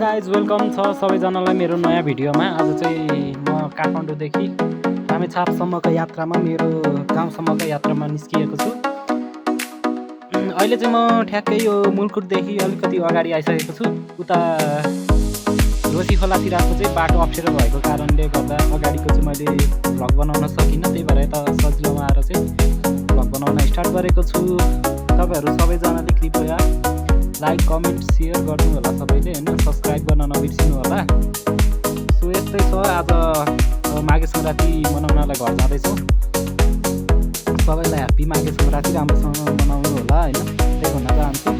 Guys welcome छ सबैजनालाई मेरो नयाँ भिडियोमा। आज चाहिँ म काठमाडौँदेखि रामेछापसम्मको यात्रामा मेरो गाउँसम्मको यात्रामा निस्किएको छु। अहिले चाहिँ म ठ्याक्कै यो मुलकुटदेखि अलिकति अगाडि आइसकेको छु। उता रोसी खोलातिरको चाहिँ बाटो अप्ठ्यारो भएको कारणले गर्दा अगाडिको चाहिँ मैले भ्लग बनाउन सकिनँ, त्यही भएर यता सजिलोमा आएर चाहिँ भ्लग बनाउन स्टार्ट गरेको छु। तपाईँहरू सबैजनाले कृपया लाइक कमेन्ट सेयर गर्नु होला सबैले हैन, सब्स्क्राइब गर्न नबिर्सिनु होला। सो यस्तै छ, आज माघे सङ्क्रान्ति मनाउनलाई घर जाँदैछौँ। सबैलाई ह्याप्पी माघे सङ्क्रान्ति राम्रोसँग मनाउनु होला हैन, त्यही भन्न चाहन्छु।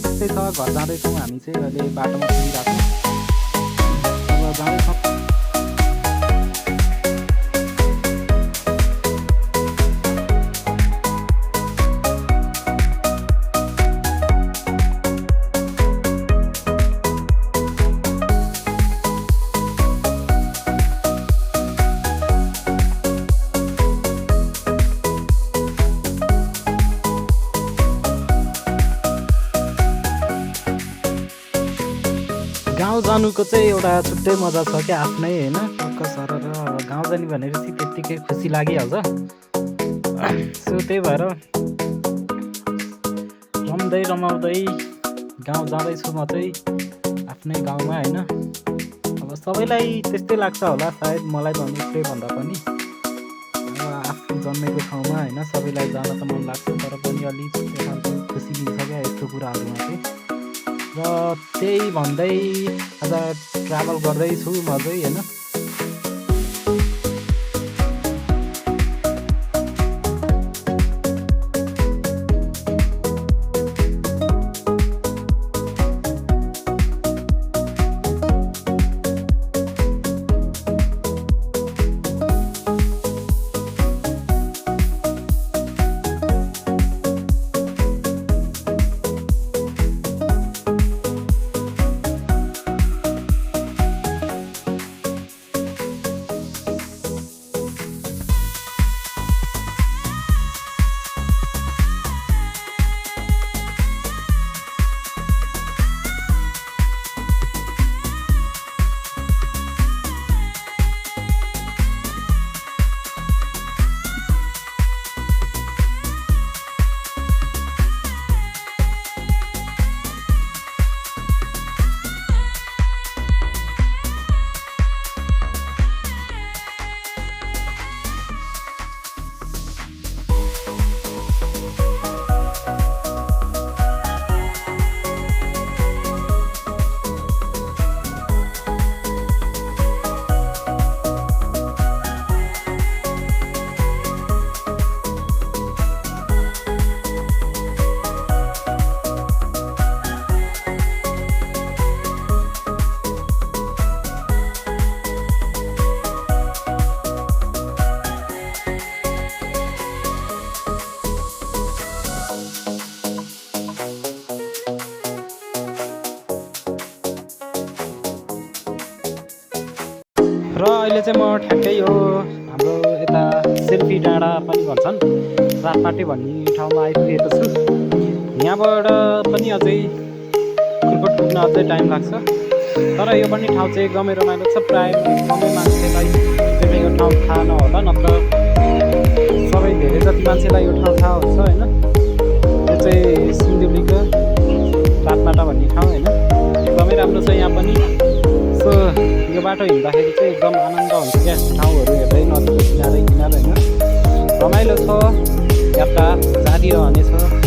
यस्तै छ, घर जाँदैछौँ हामी चाहिँ। अहिले बाटोमा पुगिरहेको अब जाँदैछौँ। गाउँ जानुको चाहिँ एउटा छुट्टै मजा छ क्या, आफ्नै होइन। टक्क सरेर गाउँ जाने भनेपछि त्यत्तिकै खुसी लागिहाल्छ। सो त्यही भएर रम्दै रमाउँदै गाउँ जाँदैछु म चाहिँ आफ्नै गाउँमा होइन। अब सबैलाई त्यस्तै लाग्छ होला सायद, मलाई भन्नु भन्दा पनि अब आफू जन्मेको ठाउँमा होइन सबैलाई जान त मन लाग्छ, तर पनि अलिक खालको खुसी दिन्छ क्या यस्तो कुराहरूमा चाहिँ। र त्यही भन्दै आज ट्राभल गर्दैछु म चाहिँ होइन। र अहिले चाहिँ म ठ्याक्कै यो हाम्रो यता सेल्फी डाँडा पनि भन्छन्, रातपाटे भन्ने ठाउँमा आइपुगेको छु। यहाँबाट पनि अझै खुलकोट पुग्न अझै टाइम लाग्छ, तर यो पनि ठाउँ चाहिँ एकदमै रमाइलो छ। प्रायः एकदमै मान्छेलाई यो ठाउँ थाहा नहोला, नत्र सबै धेरै जति मान्छेलाई यो ठाउँ थाहा हुन्छ होइन। यो चाहिँ सिन्धुलीको रातपाटा भन्ने ठाउँ होइन, एकदमै राम्रो छ यहाँ पनि। सो यो बाटो हिँड्दाखेरि चाहिँ एकदम आनन्द हुन्छ क्या, ठाउँहरू हेर्दै नदीको किनारै किनार होइन। रमाइलो छ, यात्रा जारी रहनेछ।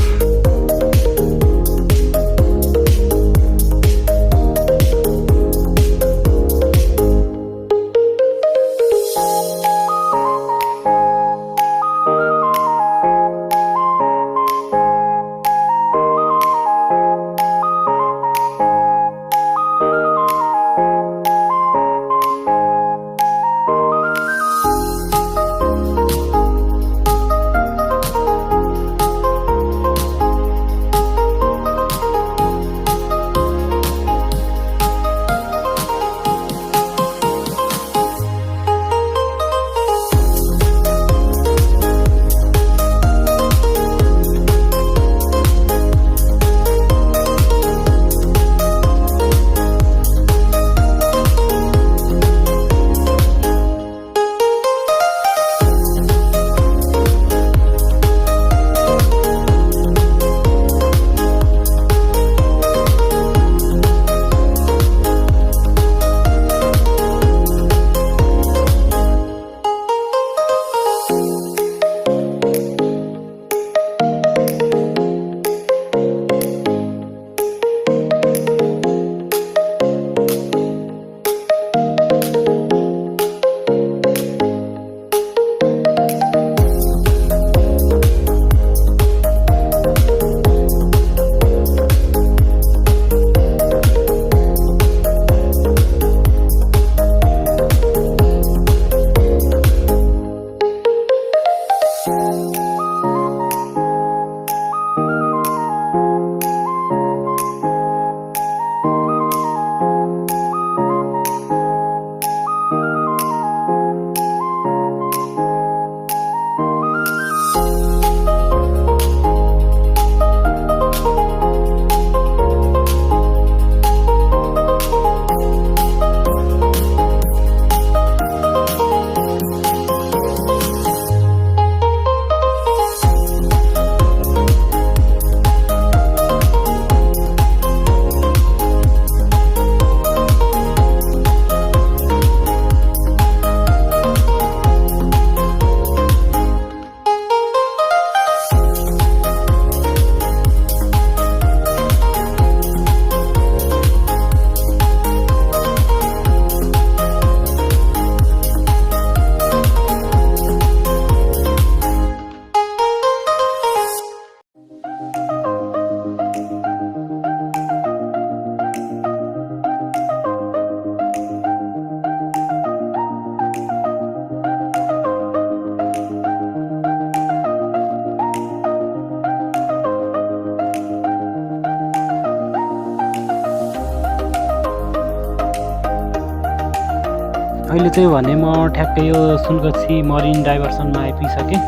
अहिले चाहिँ भने म ठ्याक्कै यो सुनकोशी मरिन डाइभर्सनमा आइपुगिसकेँ।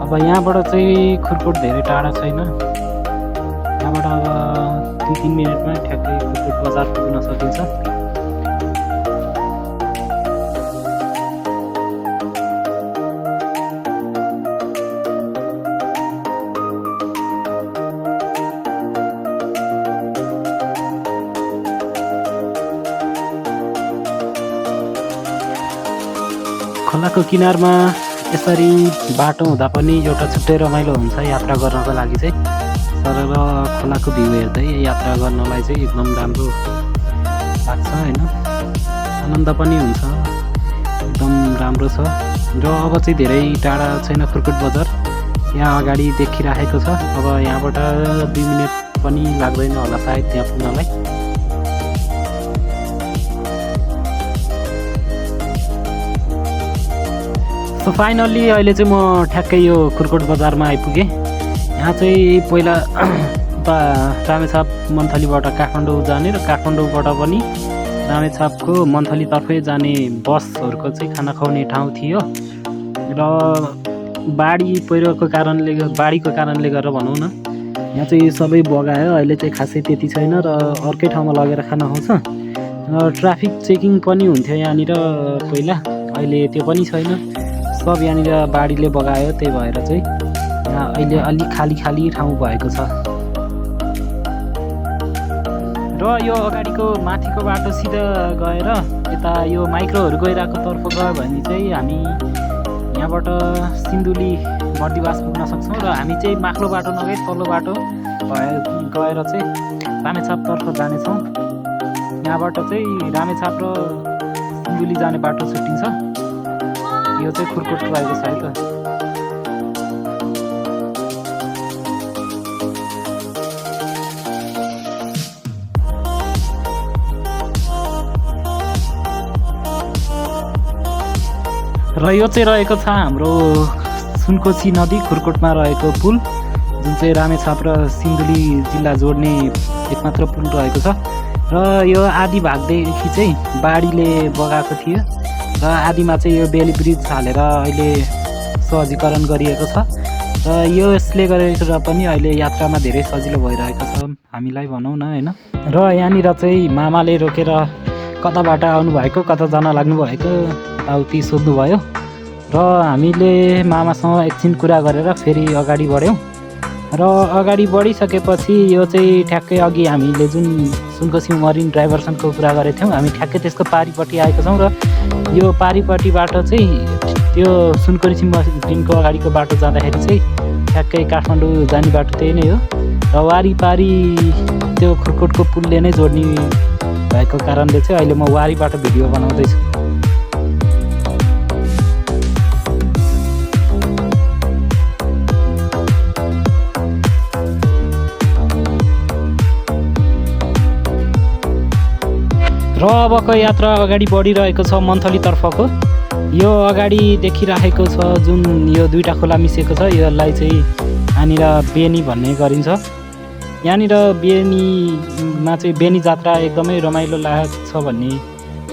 अब यहाँबाट चाहिँ खुरकोट धेरै टाढा छैन। यहाँबाट अब 2-3 मिनटमा ठ्याक्कै खुरकोट बजार पुग्न सकिन्छ। खोलाको किनारमा यसरी बाटो हुँदा पनि एउटा छुट्टै रमाइलो हुन्छ यात्रा गर्नको लागि चाहिँ। सरर खोलाको भ्यू हेर्दै यात्रा गर्नलाई चाहिँ एकदम राम्रो लाग्छ होइन, आनन्द पनि हुन्छ, एकदम राम्रो छ। र अब चाहिँ धेरै टाढा छैन खुरकोट बजार, यहाँ अगाडि देखिराखेको छ। अब यहाँबाट 2 मिनट पनि लाग्दैन होला सायद त्यहाँ पुग्नलाई। सो फाइनल्ली अहिले चाहिँ म ठ्याक्कै यो खुरकोट बजारमा आइपुगेँ। यहाँ चाहिँ पहिला रामेछाप मन्थलीबाट काठमाडौँ जाने र काठमाडौँबाट पनि रामेछापको मन्थलीतर्फै जाने बसहरूको चाहिँ खाना खुवाउने ठाउँ थियो। र बाढीको कारणले गरेर भनौँ न, यहाँ चाहिँ सबै बगायो। अहिले चाहिँ खासै त्यति छैन र अर्कै ठाउँमा लगेर खाना खुवाउँछ। र ट्राफिक चेकिङ पनि हुन्थ्यो यहाँनिर पहिला, अहिले त्यो पनि छैन। सब यहाँनिर बाढीले बगायो, त्यही भएर चाहिँ यहाँ अहिले अलिक खाली ठाउँ भएको छ। र यो अगाडिको माथिको बाटो सिधा गएर यता यो माइक्रोहरू गइरहेको तर्फ गयो भने चाहिँ हामी यहाँबाट सिन्धुली बर्दिवास पुग्न सक्छौँ। र हामी चाहिँ माथिल्लो बाटो नगई तल्लो बाटो गएर चाहिँ रामेछापतर्फ जानेछौँ। यहाँबाट चाहिँ रामेछाप र सिन्धुली जाने बाटो छुट्टिन्छ। यो चाहिँ खुरकोट रहेको छ है त। र यो चाहिँ रहेको छ हाम्रो सुनकोशी नदी खुरकोटमा रहेको पुल, जुन चाहिँ रामेछाप र सिन्धुली जिल्ला जोड्ने एकमात्र पुल रहेको छ। र यो आधी भागदेखि चाहिँ बाढीले बगाएको थियो र आधीमा चाहिँ यो बेली ब्रिज हालेर अहिले सहजीकरण गरिएको छ। र यसले गरेर पनि अहिले यात्रामा धेरै सजिलो भइरहेको छ हामीलाई भनौँ न होइन। र यहाँनिर चाहिँ मामाले रोकेर कताबाट आउनुभएको, कता जान लाग्नुभएको ताउति सोध्नुभयो। र हामीले मामासँग एकछिन कुरा गरेर फेरि अगाडि बढ्यौँ। र अगाडि बढिसकेपछि यो चाहिँ ठ्याक्कै अघि हामीले जुन सुनकोशी मरिन डाइभर्सनको कुरा गरेको थियौँ, हामी ठ्याक्कै त्यसको पारिपट्टि आएको छौँ। र यो पारिपट्टिबाट चाहिँ त्यो सुनकोशी मरिनको अगाडिको बाटो जाँदाखेरि चाहिँ ठ्याक्कै काठमाडौँ जाने बाटो त्यही नै हो। र वारिपारि त्यो खुरकोटको पुलले नै जोड्ने भएको कारणले चाहिँ अहिले म वारीबाट भिडियो बनाउँदैछु। र अबको यात्रा अगाडि बढिरहेको छ मन्थलीतर्फको। यो अगाडि देखिराखेको छ जुन यो दुईवटा खोला मिसिएको छ, यसलाई चाहिँ यहाँनिर बेनी भन्ने गरिन्छ। यहाँनिर बेनीमा चाहिँ बेनी जात्रा एकदमै रमाइलो लाग्छ भन्ने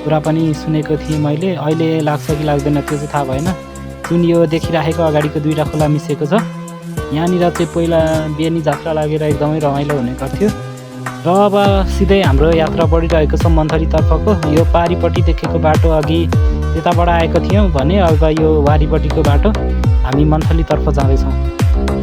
कुरा पनि सुनेको थिएँ मैले। अहिले लाग्छ कि लाग्दैन त्यो चाहिँ थाहा भएन। जुन यो देखिराखेको अगाडिको दुईवटा खोला मिसिएको छ, यहाँनिर चाहिँ पहिला बेनी जात्रा लागेर एकदमै रमाइलो हुने गर्थ्यो। र अब सिधै हाम्रो यात्रा बढिरहेको छ मन्थलीतर्फको। यो पारिपट्टि देखेको बाटो अघि त्यताबाट आएको थियौँ भने अब यो वारीपट्टिको बाटो हामी मन्थलीतर्फ जाँदैछौँ।